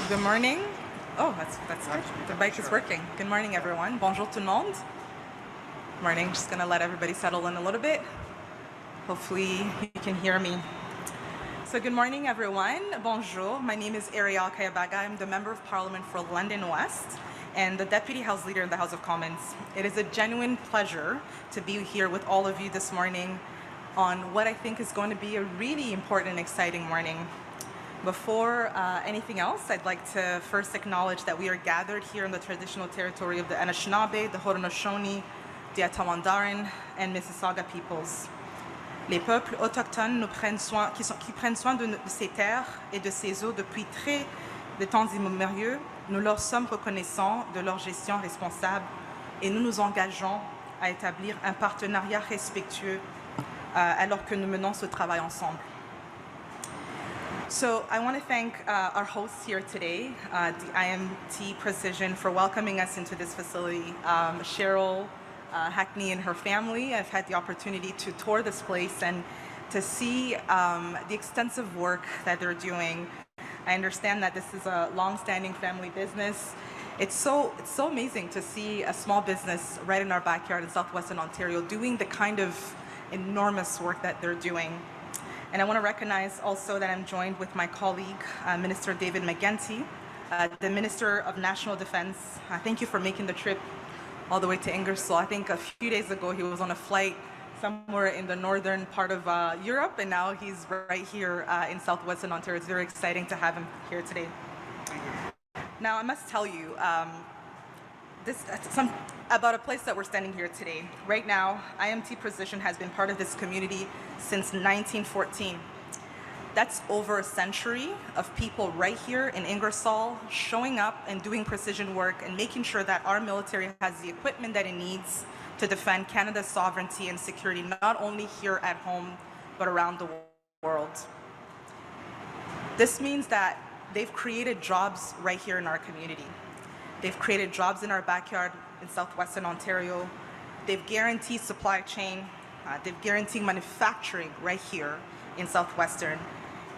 Good morning. Oh, that's good. The mic is working. Good morning, everyone. Bonjour tout le monde. Morning. Just gonna let everybody settle in a little bit. Hopefully you can hear me. So good morning, everyone. Bonjour. My name is Ariel Kayabaga. I'm the Member of Parliament for London West and the Deputy House Leader in the House of Commons. It is a genuine pleasure to be here with all of you this morning on what I think is going to be a really important and exciting morning. Before anything else, I'd like to first acknowledge that we are gathered here in the traditional territory of the Anishinaabe, the Haudenosaunee, the Attawandaran, and Mississauga peoples. Les peuples autochtones qui prennent soin de ces terres et de ces eaux depuis de temps immémoriaux, nous leur sommes reconnaissants de leur gestion responsable et nous nous engageons à établir un partenariat respectueux alors que nous menons ce travail ensemble. So I want to thank our hosts here today, the IMT Precision, for welcoming us into this facility. Cheryl Hackney and her family, I've had the opportunity to tour this place and to see the extensive work that they're doing. I understand that this is a long-standing family business. It's so amazing to see a small business right in our backyard in southwestern Ontario doing the kind of enormous work that they're doing. And I want to recognize also that I'm joined with my colleague, Minister David McGuinty, the Minister of National Defense. Thank you for making the trip all the way to Ingersoll. I think a few days ago he was on a flight somewhere in the northern part of Europe, and now he's right here in southwestern Ontario. It's very exciting to have him here today. Now, I must tell you about a place that we're standing here today. Right now, IMT Precision has been part of this community since 1914. That's over a century of people right here in Ingersoll showing up and doing precision work and making sure that our military has the equipment that it needs to defend Canada's sovereignty and security, not only here at home, but around the world. This means that they've created jobs right here in our community. They've created jobs in our backyard in southwestern Ontario. They've guaranteed supply chain. They've guaranteed manufacturing right here in southwestern.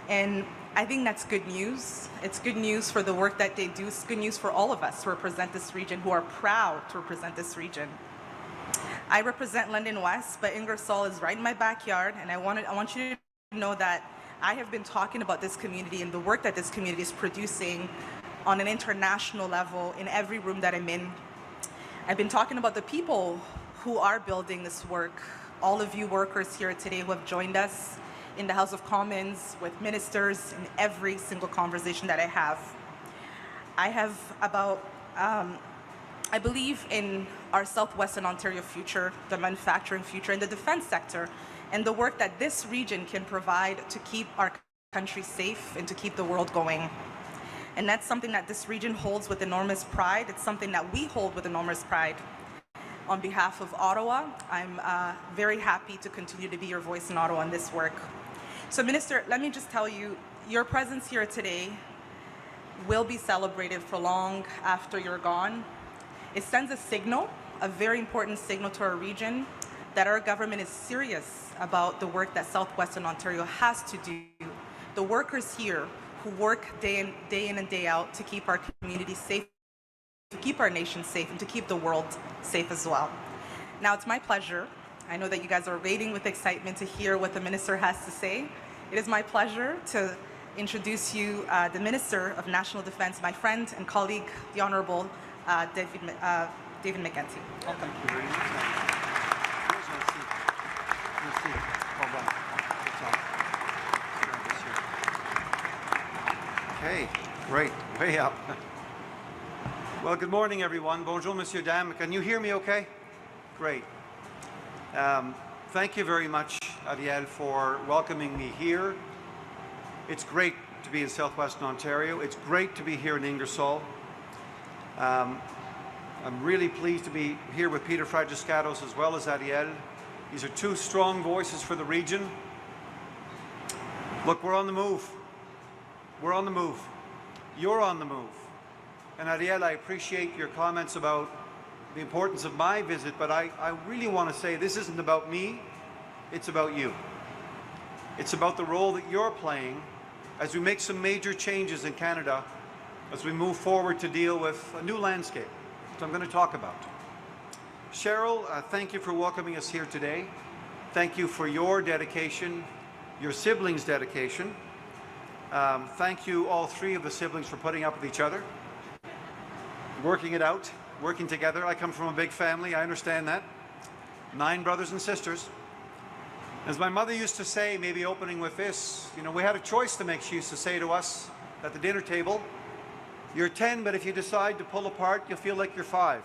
And I think that's good news. It's good news for the work that they do. It's good news for all of us who represent this region, who are proud to represent this region. I represent London West, but Ingersoll is right in my backyard, and I want you to know that I have been talking about this community and the work that this community is producing on an international level in every room that I'm in. I've been talking about the people who are building this work, all of you workers here today who have joined us in the House of Commons, with ministers, in every single conversation that I have. I believe in our southwestern Ontario future, the manufacturing future, and the defense sector, and the work that this region can provide to keep our country safe and to keep the world going. And that's something that this region holds with enormous pride. It's something that we hold with enormous pride. On behalf of Ottawa, I'm very happy to continue to be your voice in Ottawa in this work. So Minister, let me just tell you, your presence here today will be celebrated for long after you're gone. It sends a signal, a very important signal to our region, that our government is serious about the work that southwestern Ontario has to do. The workers here who work day in and day out to keep our community safe, to keep our nation safe, and to keep the world safe as well. Now, it's my pleasure. I know that you guys are waiting with excitement to hear what the minister has to say. It is my pleasure to introduce you the Minister of National Defense, my friend and colleague, the Honourable David McGuinty. Welcome. Thank you very much. Okay, great, way up. Well, good morning, everyone. Bonjour, Monsieur, Dame. Can you hear me okay? Great. Thank you very much, Ariel, for welcoming me here. It's great to be in southwestern Ontario. It's great to be here in Ingersoll. I'm really pleased to be here with Peter Fragiskatos as well as Ariel. These are two strong voices for the region. Look, we're on the move. We're on the move. You're on the move. And Ariel, I appreciate your comments about the importance of my visit, but I really want to say this isn't about me, it's about you. It's about the role that you're playing as we make some major changes in Canada as we move forward to deal with a new landscape, which I'm going to talk about. Cheryl, thank you for welcoming us here today. Thank you for your dedication, your siblings' dedication. Thank you, all three of the siblings, for putting up with each other, working it out, working together. I come from a big family, I understand that. 9 brothers and sisters. As my mother used to say, maybe opening with this, you know, we had a choice to make. She used to say to us at the dinner table, you're 10, but if you decide to pull apart, you'll feel like you're 5.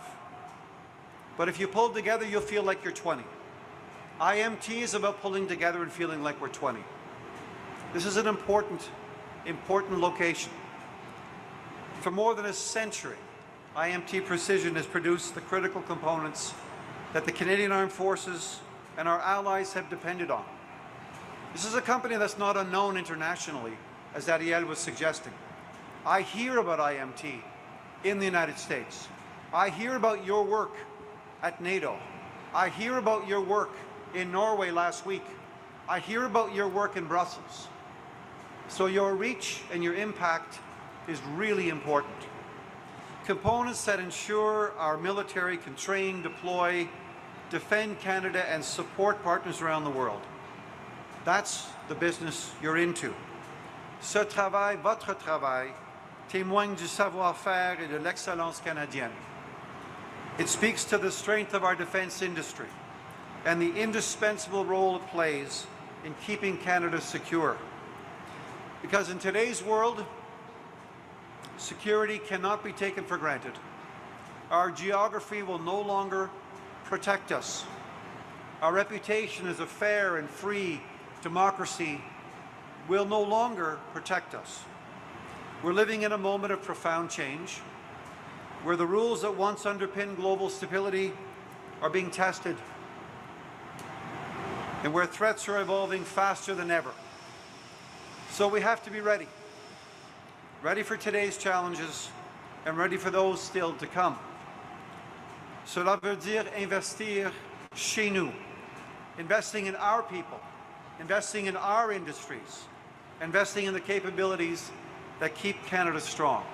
But if you pull together, you'll feel like you're 20. IMT is about pulling together and feeling like we're 20. This is an important location. For more than a century, IMT Precision has produced the critical components that the Canadian Armed Forces and our allies have depended on. This is a company that's not unknown internationally, as Ariel was suggesting. I hear about IMT in the United States. I hear about your work at NATO. I hear about your work in Norway last week. I hear about your work in Brussels. So your reach and your impact is really important. Components that ensure our military can train, deploy, defend Canada and support partners around the world. That's the business you're into. Ce travail, votre travail, témoigne du savoir-faire et de l'excellence canadienne. It speaks to the strength of our defense industry and the indispensable role it plays in keeping Canada secure. Because in today's world, security cannot be taken for granted. Our geography will no longer protect us. Our reputation as a fair and free democracy will no longer protect us. We're living in a moment of profound change, where the rules that once underpinned global stability are being tested, and where threats are evolving faster than ever. So we have to be ready. Ready for today's challenges and ready for those still to come. Cela veut dire investir chez nous, investing in our people, investing in our industries, investing in the capabilities that keep Canada strong.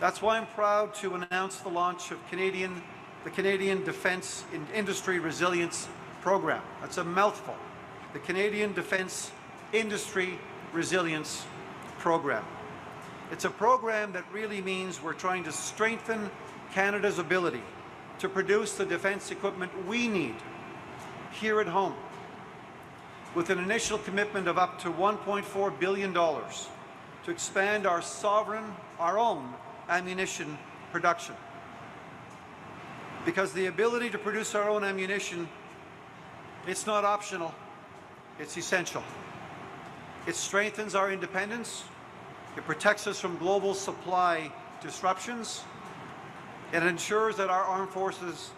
That's why I'm proud to announce the launch of the Canadian Defence Industry Resilience Program. That's a mouthful. The Canadian Defence Industry Resilience Program. It's a program that really means we're trying to strengthen Canada's ability to produce the defense equipment we need here at home, with an initial commitment of up to $1.4 billion to expand our own ammunition production. Because the ability to produce our own ammunition, it's not optional, it's essential. It strengthens our independence, it protects us from global supply disruptions, and it ensures that our armed forces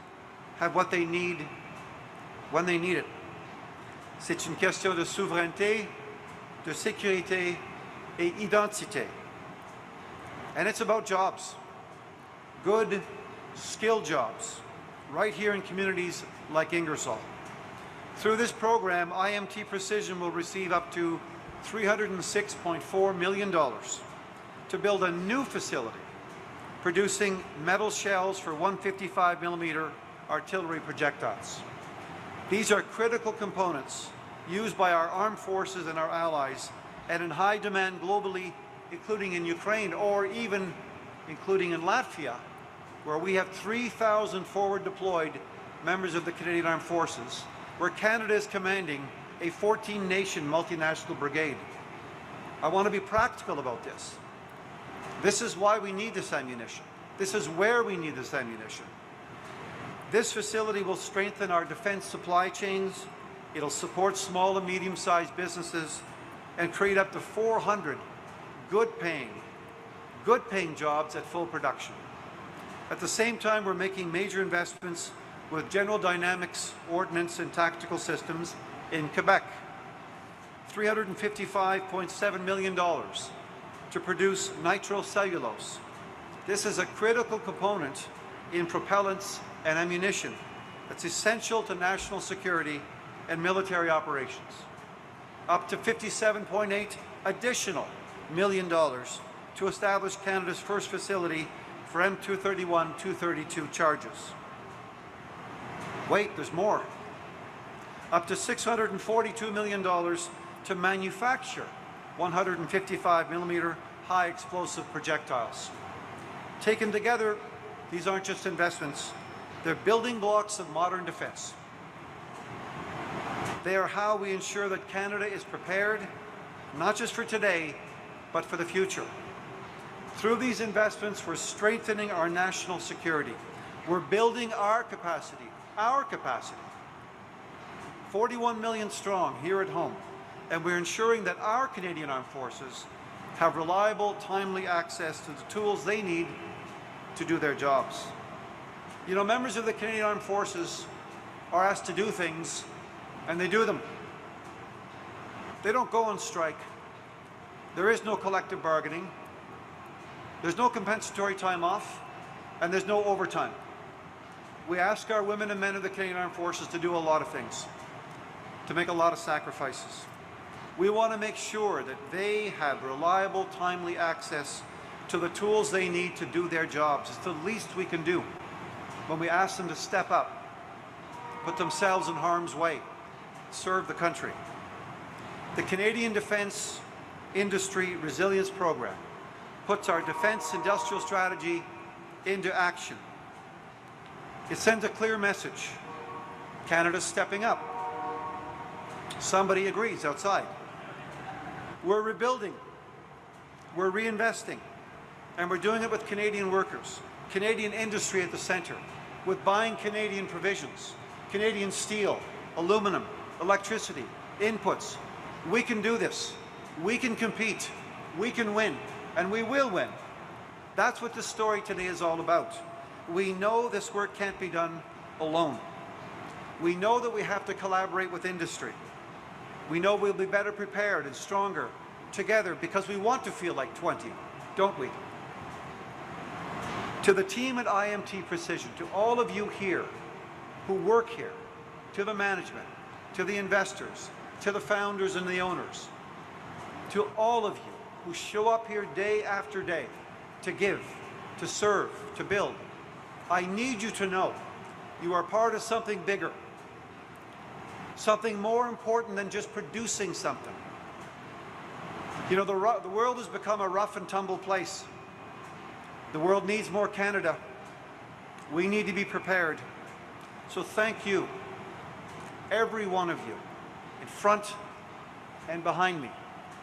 have what they need when they need it. C'est une question de souveraineté, de sécurité et identité. And it's about jobs. Good, skilled jobs, right here in communities like Ingersoll. Through this program, IMT Precision will receive up to $306.4 million to build a new facility producing metal shells for 155mm artillery projectiles. These are critical components used by our armed forces and our allies, and in high demand globally, including in Ukraine, or even including in Latvia, where we have 3,000 forward deployed members of the Canadian Armed Forces, where Canada is commanding a 14-nation multinational brigade. I want to be practical about this. This is why we need this ammunition. This is where we need this ammunition. This facility will strengthen our defense supply chains. It'll support small and medium-sized businesses and create up to 400 good-paying jobs at full production. At the same time, we're making major investments with General Dynamics Ordnance and Tactical Systems in Quebec. $355.7 million to produce nitrocellulose. This is a critical component in propellants and ammunition that's essential to national security and military operations. Up to $57.8 additional million to establish Canada's first facility for M231, 232 charges. Wait, there's more. Up to $642 million to manufacture 155mm high explosive projectiles. Taken together, these aren't just investments, they're building blocks of modern defense. They are how we ensure that Canada is prepared, not just for today, but for the future. Through these investments, we're strengthening our national security. We're building our capacity, 41 million strong here at home, and we're ensuring that our Canadian Armed Forces have reliable, timely access to the tools they need to do their jobs. You know, members of the Canadian Armed Forces are asked to do things, and they do them. They don't go on strike. There is no collective bargaining. There's no compensatory time off, and there's no overtime. We ask our women and men of the Canadian Armed Forces to do a lot of things, to make a lot of sacrifices. We want to make sure that they have reliable, timely access to the tools they need to do their jobs. It's the least we can do when we ask them to step up, put themselves in harm's way, serve the country. The Canadian Defence Industry Resilience Program puts our defence industrial strategy into action. It sends a clear message. Canada's stepping up. Somebody agrees outside. We're rebuilding, we're reinvesting, and we're doing it with Canadian workers, Canadian industry at the centre, with buying Canadian provisions, Canadian steel, aluminum, electricity, inputs. We can do this. We can compete. We can win. And we will win. That's what this story today is all about. We know this work can't be done alone. We know that we have to collaborate with industry. We know we'll be better prepared and stronger together because we want to feel like 20, don't we? To the team at IMT Precision, to all of you here who work here, to the management, to the investors, to the founders and the owners, to all of you who show up here day after day to give, to serve, to build, I need you to know you are part of something bigger, something more important than just producing something. You know, the world has become a rough and tumble place. The world needs more Canada. We need to be prepared. So thank you, every one of you, in front and behind me.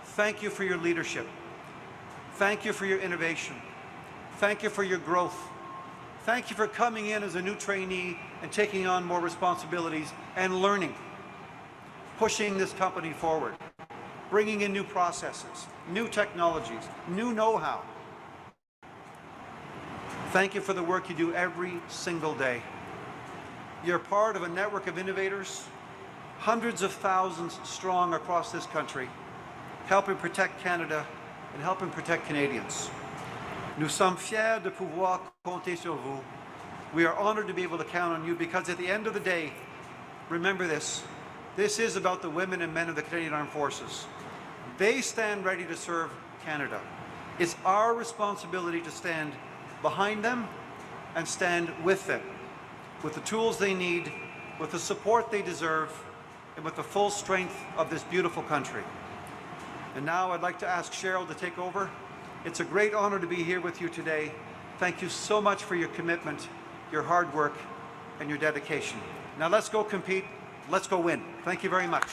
Thank you for your leadership. Thank you for your innovation. Thank you for your growth. Thank you for coming in as a new trainee and taking on more responsibilities and learning, pushing this company forward, bringing in new processes, new technologies, new know-how. Thank you for the work you do every single day. You're part of a network of innovators, hundreds of thousands strong across this country, helping protect Canada and helping protect Canadians. Nous sommes fiers de pouvoir compter sur vous. We are honored to be able to count on you because at the end of the day, remember this, this is about the women and men of the Canadian Armed Forces. They stand ready to serve Canada. It's our responsibility to stand behind them and stand with them, with the tools they need, with the support they deserve, and with the full strength of this beautiful country. And now I'd like to ask Cheryl to take over. It's a great honor to be here with you today. Thank you so much for your commitment, your hard work, and your dedication. Now let's go compete. Let's go win. Thank you very much.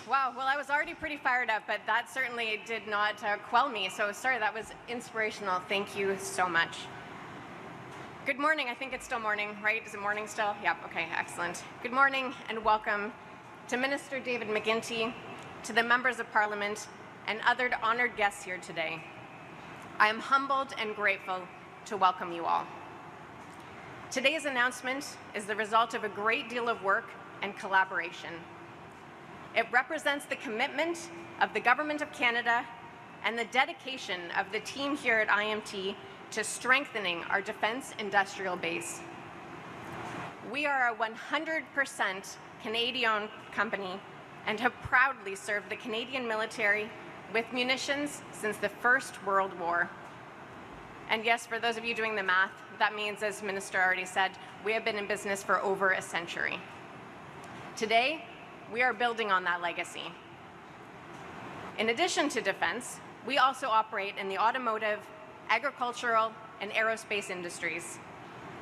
Wow, well, I was already pretty fired up, but that certainly did not quell me. So sorry, that was inspirational. Thank you so much. Good morning. I think it's still morning, right? Is it morning still? Yep. Okay, excellent. Good morning and welcome to Minister David McGuinty, to the members of Parliament, and other honored guests here today. I am humbled and grateful to welcome you all. Today's announcement is the result of a great deal of work and collaboration. It represents the commitment of the Government of Canada and the dedication of the team here at IMT to strengthening our defense industrial base. We are a 100% Canadian company and have proudly served the Canadian military with munitions since the First World War. And yes, for those of you doing the math, that means, as Minister already said, we have been in business for over a century. Today, we are building on that legacy. In addition to defense, we also operate in the automotive, agricultural, and aerospace industries.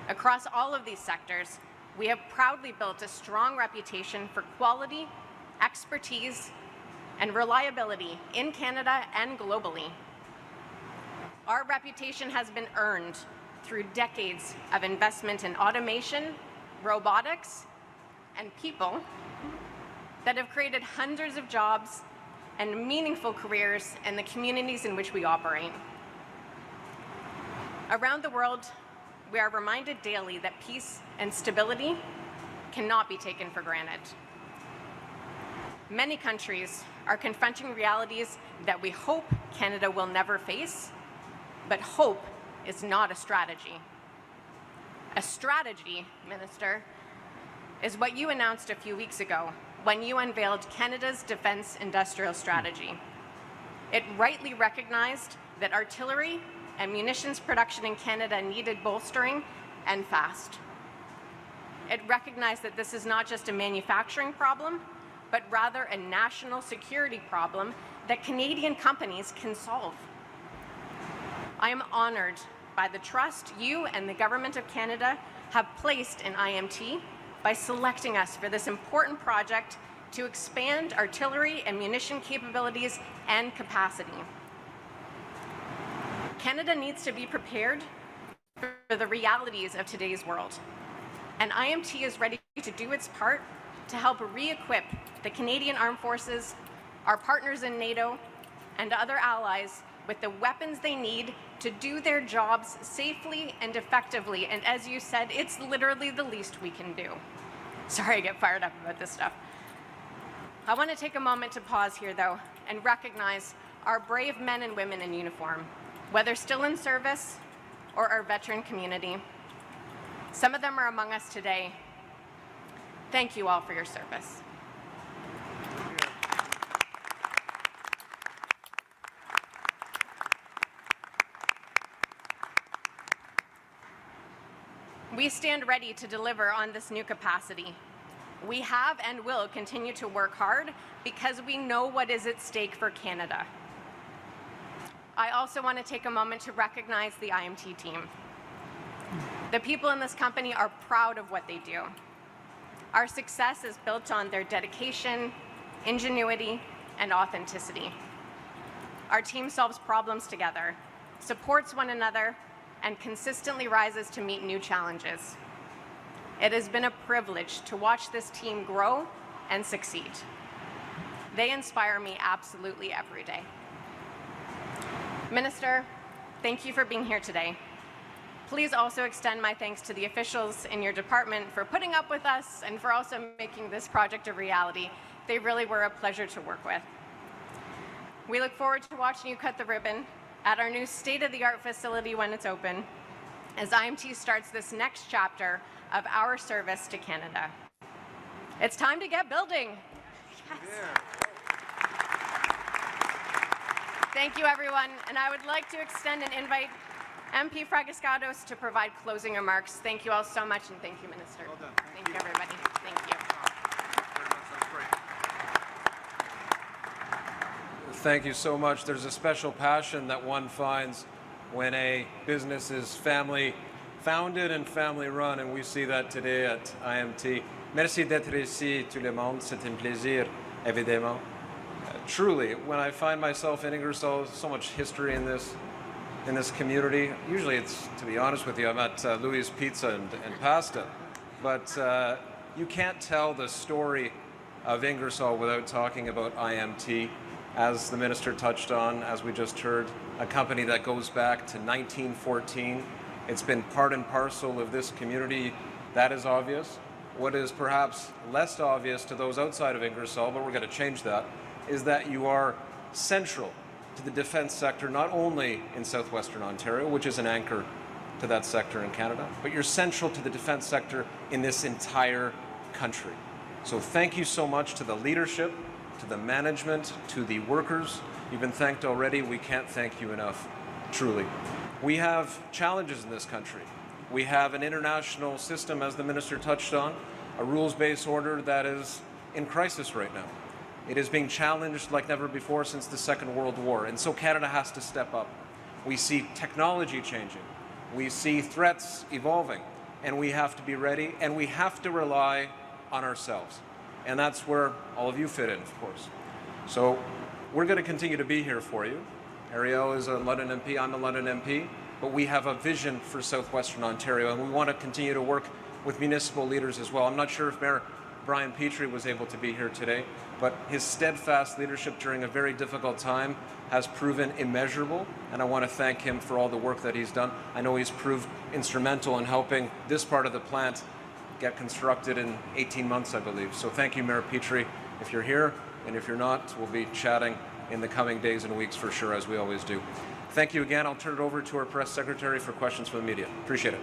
Across all of these sectors, we have proudly built a strong reputation for quality, expertise, and reliability in Canada and globally. Our reputation has been earned through decades of investment in automation, robotics, and people that have created hundreds of jobs and meaningful careers in the communities in which we operate. Around the world, we are reminded daily that peace and stability cannot be taken for granted. Many countries are confronting realities that we hope Canada will never face, but hope is not a strategy. A strategy, Minister, is what you announced a few weeks ago when you unveiled Canada's defense industrial strategy. It rightly recognized that artillery and munitions production in Canada needed bolstering, and fast. It recognized that this is not just a manufacturing problem, but rather a national security problem that Canadian companies can solve. I am honored by the trust you and the Government of Canada have placed in IMT by selecting us for this important project to expand artillery and munition capabilities and capacity. Canada needs to be prepared for the realities of today's world, and IMT is ready to do its part to help re-equip the Canadian Armed Forces, our partners in NATO, and other allies with the weapons they need to do their jobs safely and effectively. And as you said, it's literally the least we can do. Sorry, I get fired up about this stuff. I want to take a moment to pause here, though, and recognize our brave men and women in uniform, whether still in service or our veteran community. Some of them are among us today. Thank you all for your service. We stand ready to deliver on this new capacity. We have and will continue to work hard because we know what is at stake for Canada. I also want to take a moment to recognize the IMT team. The people in this company are proud of what they do. Our success is built on their dedication, ingenuity, and authenticity. Our team solves problems together, supports one another, and consistently rises to meet new challenges. It has been a privilege to watch this team grow and succeed. They inspire me absolutely every day. Minister, thank you for being here today. Please also extend my thanks to the officials in your department for putting up with us and for also making this project a reality. They really were a pleasure to work with. We look forward to watching you cut the ribbon at our new state-of-the-art facility when it's open, as IMT starts this next chapter of our service to Canada. It's time to get building. Yes. Thank you, everyone, and I would like to extend an invite MP Fragascados to provide closing remarks. Thank you all so much, and thank you, Minister. Well done. Thank you, everybody. Thank you. Thank you so much. There's a special passion that one finds when a business is family founded and family run, and we see that today at IMT. Merci d'être ici, tout le monde. C'est un plaisir, évidemment. Truly, when I find myself in Ingersoll, so much history in this community. Usually it's, to be honest with you, I'm at Louis Pizza and Pasta, but you can't tell the story of Ingersoll without talking about IMT. As the minister touched on, as we just heard, a company that goes back to 1914. It's been part and parcel of this community. That is obvious. What is perhaps less obvious to those outside of Ingersoll, but we're going to change that, is that you are central to the defense sector, not only in southwestern Ontario, which is an anchor to that sector in Canada, but you're central to the defense sector in this entire country. So thank you so much to the leadership, to the management, to the workers. You've been thanked already. We can't thank you enough, truly. We have challenges in this country. We have an international system, as the minister touched on, a rules-based order that is in crisis right now. It is being challenged like never before since the Second World War, and so Canada has to step up. We see technology changing. We see threats evolving, and we have to be ready, and we have to rely on ourselves. And that's where all of you fit in, of course. So we're going to continue to be here for you. Ariel is a London MP, I'm a London MP, but we have a vision for southwestern Ontario, and we want to continue to work with municipal leaders as well. I'm not sure if Mayor Brian Petrie was able to be here today, but his steadfast leadership during a very difficult time has proven immeasurable, and I want to thank him for all the work that he's done. I know he's proved instrumental in helping this part of the plant get constructed in 18 months, I believe. So thank you, Mayor Petrie, if you're here, and if you're not, we'll be chatting in the coming days and weeks for sure, as we always do. Thank you again. I'll turn it over to our press secretary for questions from the media. Appreciate it.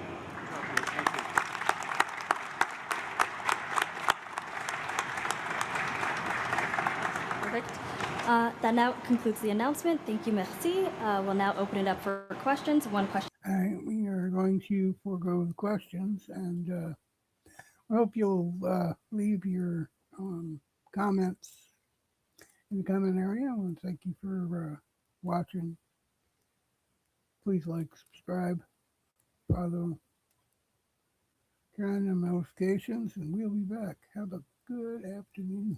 Perfect. That now concludes the announcement. Thank you, merci. We'll now open it up for questions. One question. We are going to forego the questions, and I hope you'll leave your comments in the comment area. I want to thank you for watching. Please like, subscribe, follow, turn on the notifications, and we'll be back. Have a good afternoon.